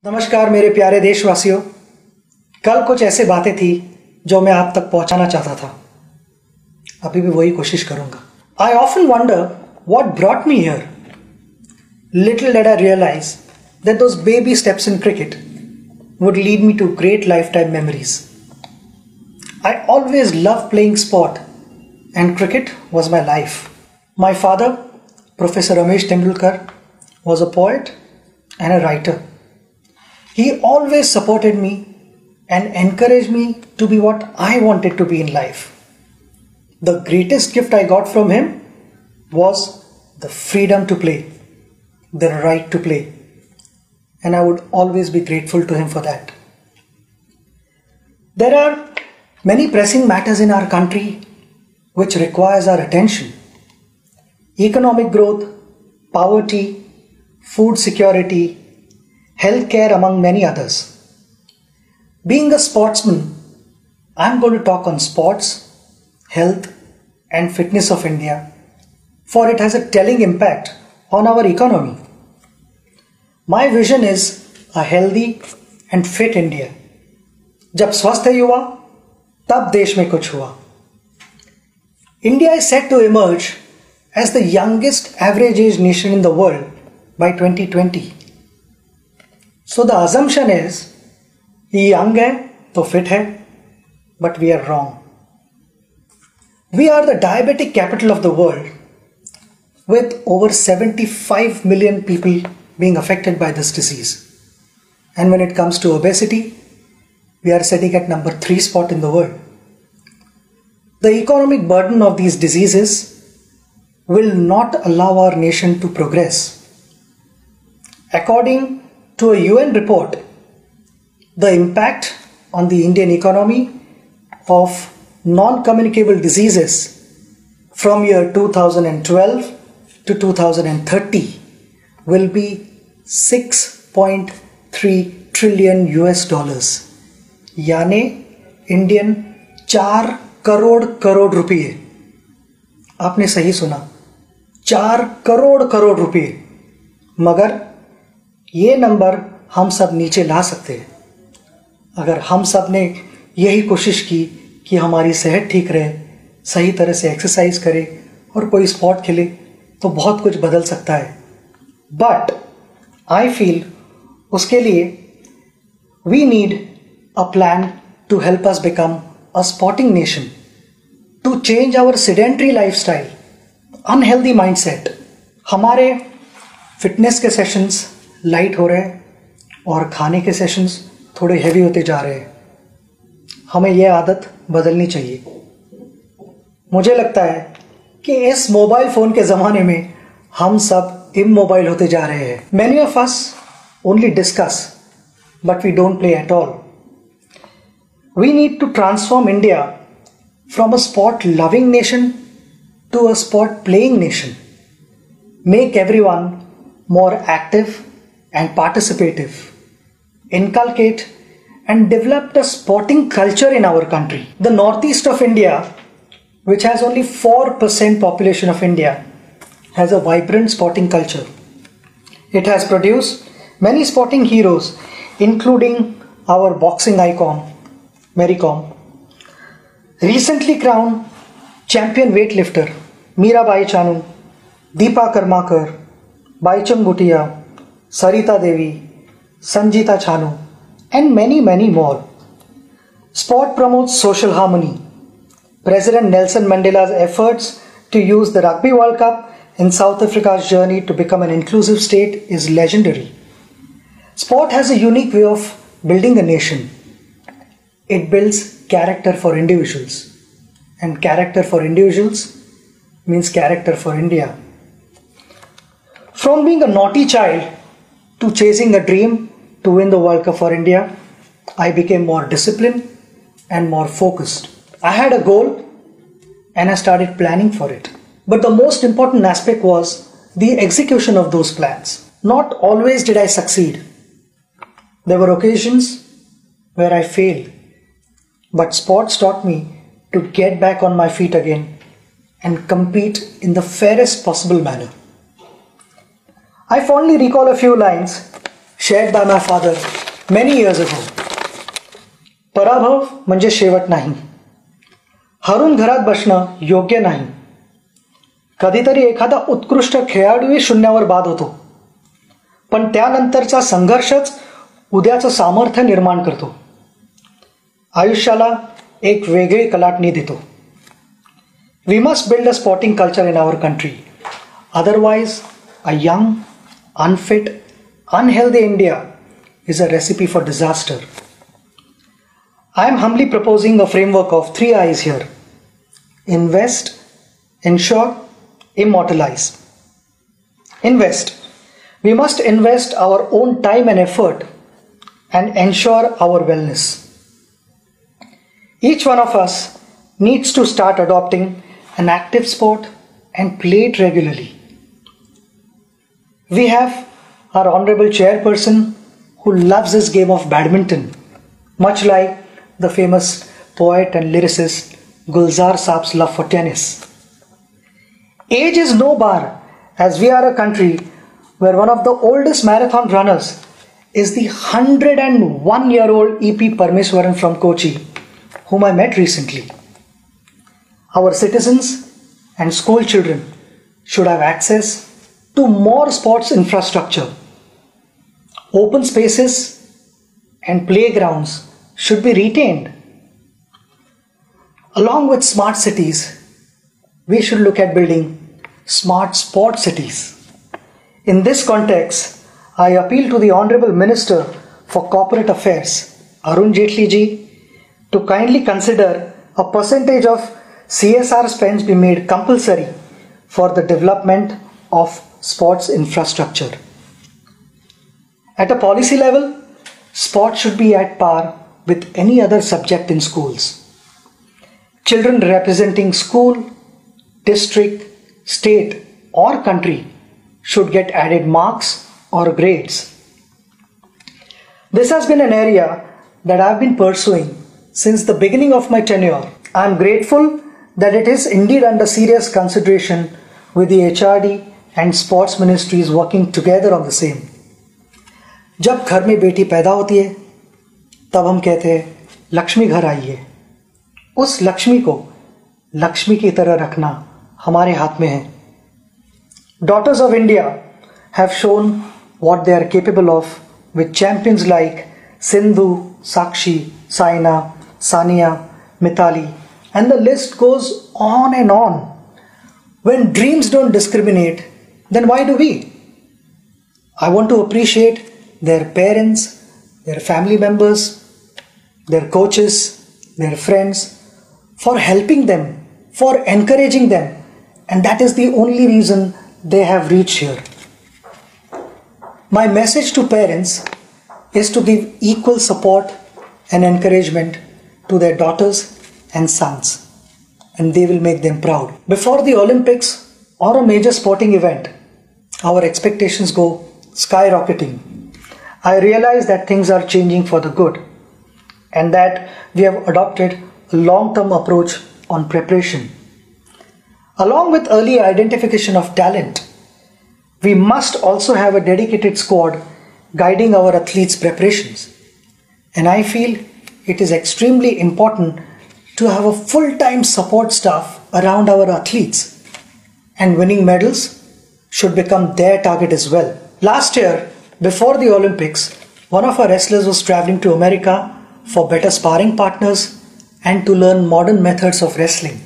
नमस्कार मेरे प्यारे देशवासियों। कल कुछ ऐसे बातें थी जो मैं आप तक पहुंचाना चाहता था। अभी भी वही कोशिश करूंगा। I often wonder what brought me here. Little did I realise that those baby steps in cricket would lead me to great lifetime memories. I always loved playing sport and cricket was my life. My father, Professor Sachin Tendulkar, was a poet and a writer. He always supported me and encouraged me to be what I wanted to be in life. The greatest gift I got from him was the freedom to play, the right to play. And I would always be grateful to him for that. There are many pressing matters in our country which requires our attention. Economic growth, poverty, food security, healthcare, among many others. Being a sportsman, I'm going to talk on sports, health and fitness of India, for it has a telling impact on our economy. My vision is a healthy and fit India. जब स्वस्थ युवा तब देश में कुछ हुआ. India is set to emerge as the youngest average age nation in the world by 2020. So the assumption is ये young है तो fit है, but we are wrong. We are the diabetic capital of the world with over 75 million people being affected by this disease. And when it comes to obesity, we are sitting at number 3 spot in the world. The economic burden of these diseases will not allow our nation to progress. According to a UN report, the impact on the Indian economy of non-communicable diseases from year 2012 to 2030 will be $6.3 trillion यानी Indian 4 crore रुपये. आपने सही सुना, 4 करोड़ रुपये. मगर ये number हम सब नीचे ला सकते हैं अगर हम सब ने यही कोशिश की कि हमारी सेहत ठीक रहे, सही तरह से एक्सरसाइज करें और कोई स्पोर्ट खेले तो बहुत कुछ बदल सकता है. बट I feel उसके लिए we need a plan to help us become a sporting nation, to change our sedentary lifestyle, unhealthy mindset. हमारे फिटनेस के सेशंस लाइट हो रहे हैं और खाने के सेशंस थोड़े हैवी होते जा रहे हैं. हमें यह आदत बदलनी चाहिए. मुझे लगता है कि इस मोबाइल फ़ोन के ज़माने में हम सब immobile होते जा रहे हैं. Many of us only discuss, but we don't play at all. We need to transform India from a sport-loving nation to a sport-playing nation. Make everyone more active and participative. Inculcate and develop a sporting culture in our country. The northeast of India, which has only 4% population of India, has a vibrant sporting culture. It has produced many sporting heroes, including our boxing icon, Mary Kom. Recently crowned champion weightlifter, Mirabai Chanu, Deepa Karmakar, Baichung Bhutia, Sarita Devi, Sanjita Chanu, and many more. Sport promotes social harmony. President Nelson Mandela's efforts to use the Rugby World Cup in South Africa's journey to become an inclusive state is legendary. Sport has a unique way of building a nation. It builds character for individuals, and character for individuals means character for India. From being a naughty child to chasing a dream to win the World Cup for India, I became more disciplined and more focused. I had a goal and I started planning for it. But the most important aspect was the execution of those plans. Not always did I succeed. There were occasions where I failed. But sports taught me to get back on my feet again and compete in the fairest possible manner. I fondly recall a few lines shared by my father many years ago. पराभव म्हणजे शेवट नाही. हरून घरात बसणं योग्य नाही. कधीतरी एखादा उत्कृष्ट खेळाडूही शून्यावर बाद होतो, पण त्यानंतरचा संघर्षच उद्याचं सामर्थ्य निर्माण करतो. आयुष्याला एक वेगळी कलाटणी देतो. We must build a sporting culture in our country. Otherwise, a young, unfit, unhealthy India is a recipe for disaster. I am humbly proposing a framework of 3 I's here. Invest, ensure, immortalize. Invest. We must invest our own time and effort and ensure our wellness. Each one of us needs to start adopting an active sport and play it regularly. We have our honorable chairperson who loves this game of badminton, much like the famous poet and lyricist Gulzar Saab's love for tennis. Age is no bar, as we are a country where one of the oldest marathon runners is the 101-year-old E.P. Parmeswaran from Kochi, whom I met recently. Our citizens and school children should have access to more sports infrastructure. Open spaces and playgrounds should be retained. Along with smart cities, we should look at building smart sport cities. In this context, I appeal to the Honorable Minister for Corporate Affairs, Arun Jaitley ji, to kindly consider a percentage of CSR spends be made compulsory for the development of sports infrastructure. At a policy level, sport should be at par with any other subject in schools. Children representing school, district, state or country should get added marks or grades. This has been an area that I have been pursuing since the beginning of my tenure. I am grateful that it is indeed under serious consideration with the HRD and sports ministries working together on the same. जब घर में बेटी पैदा होती है तब हम कहते हैं लक्ष्मी घर आई है. उस लक्ष्मी को लक्ष्मी की तरह रखना हमारे हाथ में है. Daughters of India have shown what they are capable of with champions like Sindhu, Sakshi, Saina, Sania, Mithali, and the list goes on and on. When dreams don't discriminate, then why do we? I want to appreciate their parents, their family members, their coaches, their friends for helping them, for encouraging them, and that is the only reason they have reached here. My message to parents is to give equal support and encouragement to their daughters and sons, and they will make them proud. Before the Olympics or a major sporting event, our expectations go skyrocketing. I realize that things are changing for the good and that we have adopted a long-term approach on preparation. Along with early identification of talent, we must also have a dedicated squad guiding our athletes' preparations. And I feel it is extremely important to have a full-time support staff around our athletes, and winning medals should become their target as well. Last year, before the Olympics, one of our wrestlers was traveling to America for better sparring partners and to learn modern methods of wrestling.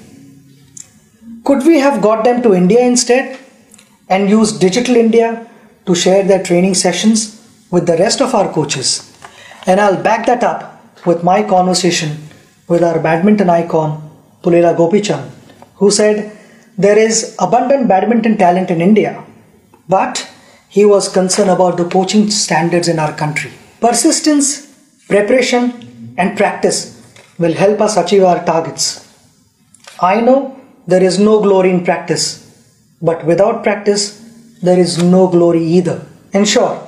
Could we have got them to India instead and used Digital India to share their training sessions with the rest of our coaches? And I'll back that up with my conversation with our badminton icon Pulela Gopichand, who said there is abundant badminton talent in India, but he was concerned about the coaching standards in our country. Persistence, preparation and practice will help us achieve our targets. I know there is no glory in practice, but without practice there is no glory either. In short,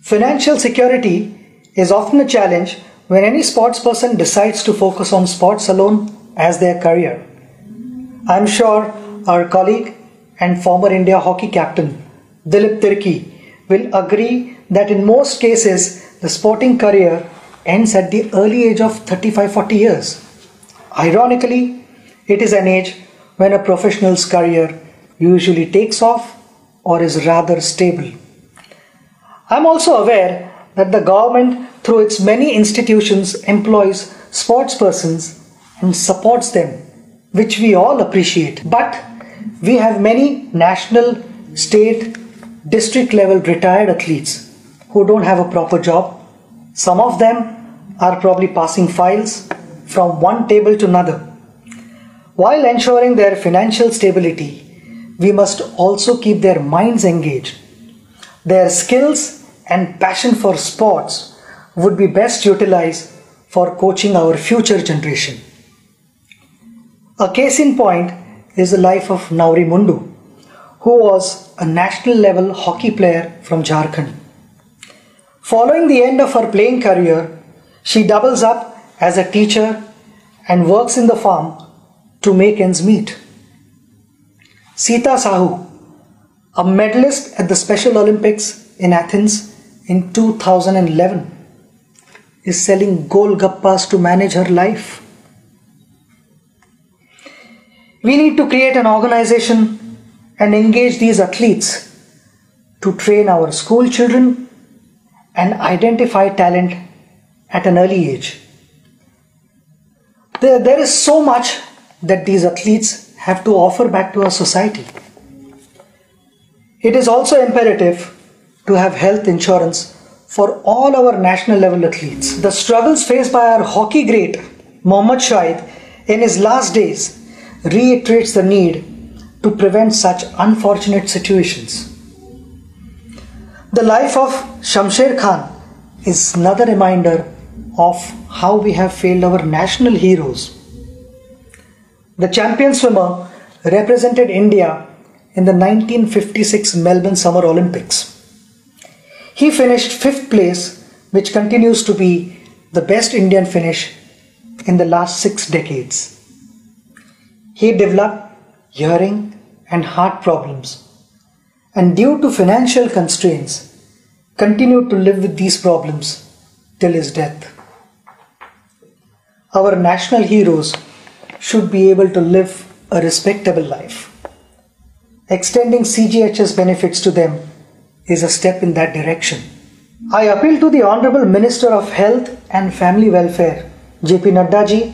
financial security is often a challenge when any sports person decides to focus on sports alone as their career. I am sure our colleague and former India hockey captain Dilip Tirki will agree that in most cases, the sporting career ends at the early age of 35-40 years. Ironically, it is an age when a professional's career usually takes off or is rather stable. I'm also aware that the government, through its many institutions, employs sportspersons and supports them, which we all appreciate. But we have many national, state, district level retired athletes who don't have a proper job. Some of them are probably passing files from one table to another. While ensuring their financial stability, we must also keep their minds engaged. Their skills and passion for sports would be best utilized for coaching our future generation. A case in point is the life of Nauri Mundu, who was a national level hockey player from Jharkhand. Following the end of her playing career, she doubles up as a teacher and works in the farm to make ends meet. Sita Sahu, a medalist at the Special Olympics in Athens in 2011, is selling golgappas to manage her life. We need to create an organization and engage these athletes to train our school children and identify talent at an early age. There is so much that these athletes have to offer back to our society. It is also imperative to have health insurance for all our national level athletes. The struggles faced by our hockey great Mohammad Shahid in his last days reiterates the need to prevent such unfortunate situations. The life of Shamsher Khan is another reminder of how we have failed our national heroes. The champion swimmer represented India in the 1956 Melbourne Summer Olympics. He finished 5th place, which continues to be the best Indian finish in the last 6 decades. He developed hearing and heart problems, and due to financial constraints, continued to live with these problems till his death. Our national heroes should be able to live a respectable life. Extending CGHS benefits to them is a step in that direction. I appeal to the Honorable Minister of Health and Family Welfare, JP Nadda ji,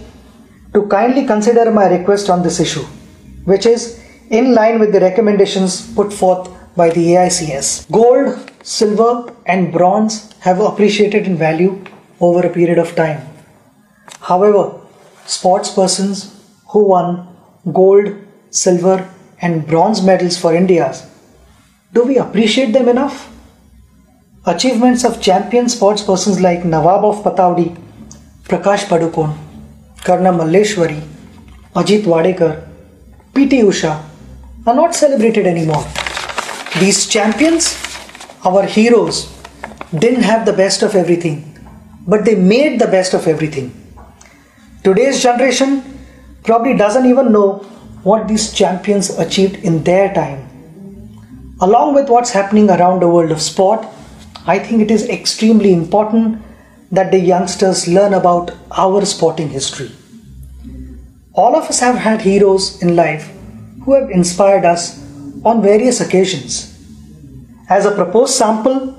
to kindly consider my request on this issue, which is in line with the recommendations put forth by the AICS. Gold, silver and bronze have appreciated in value over a period of time. However, sportspersons who won gold, silver and bronze medals for India, do we appreciate them enough? Achievements of champion sportspersons like Nawab of Pataudi, Prakash Padukone, Karna Malleshwari, Ajit Wadekar, PT Usha are not celebrated anymore. These champions, our heroes, didn't have the best of everything, but they made the best of everything. Today's generation probably doesn't even know what these champions achieved in their time. Along with what's happening around the world of sport, I think it is extremely important that the youngsters learn about our sporting history. All of us have had heroes in life who have inspired us on various occasions. As a proposed sample,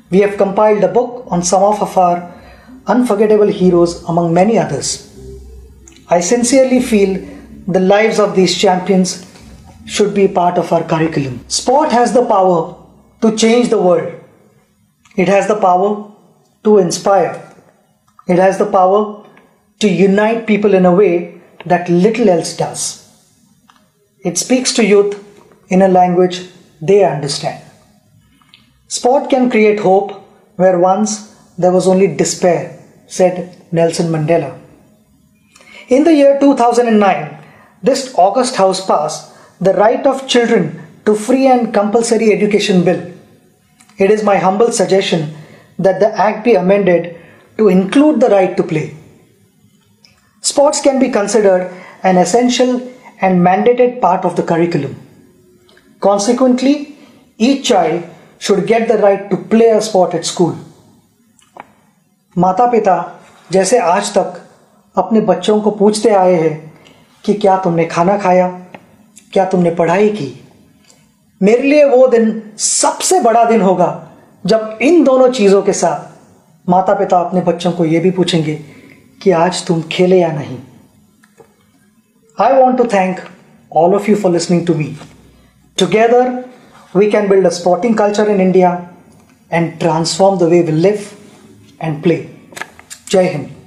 we have compiled a book on some of our unforgettable heroes among many others. I sincerely feel the lives of these champions should be part of our curriculum. Sport has the power to change the world. It has the power to inspire. It has the power to unite people in a way that little else does. It speaks to youth in a language they understand. Sport can create hope where once there was only despair, said Nelson Mandela. In the year 2009, this August House passed the Right of Children to Free and Compulsory Education Bill. It is my humble suggestion that the Act be amended to include the right to play. Sports can be considered an essential and mandated part of the curriculum. Consequently, each child should get the right to play a sport at school. माता पिता जैसे आज तक अपने बच्चों को पूछते आए हैं कि क्या तुमने खाना खाया, क्या तुमने पढ़ाई की, मेरे लिए वो दिन सबसे बड़ा दिन होगा जब इन दोनों चीज़ों के साथ माता पिता अपने बच्चों को ये भी पूछेंगे कि आज तुम खेले या नहीं. I want to thank all of you for listening to me. Together, we can build a sporting culture in India and transform the way we live and play. Jai Hind.